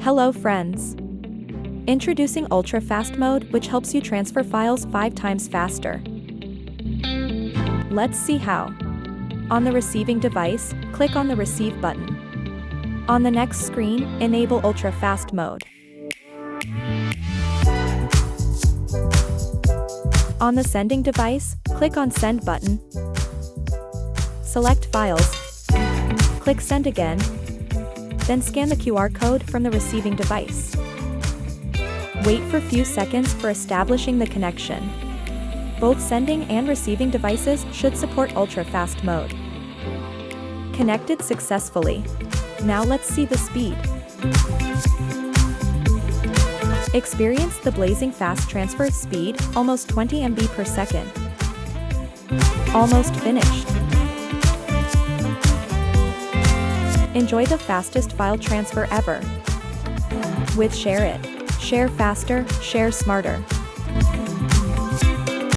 Hello friends! Introducing UltraFast mode, which helps you transfer files 5 times faster. Let's see how. On the receiving device, click on the Receive button. On the next screen, enable UltraFast mode. On the sending device, click on Send button. Select Files. Click Send again. Then scan the QR code from the receiving device. Wait for few seconds for establishing the connection. Both sending and receiving devices should support UltraFast mode. Connected successfully. Now let's see the speed. Experience the blazing fast transfer speed, almost 20 MB per second. Almost finished. Enjoy the fastest file transfer ever. With SHAREit. Share faster, share smarter.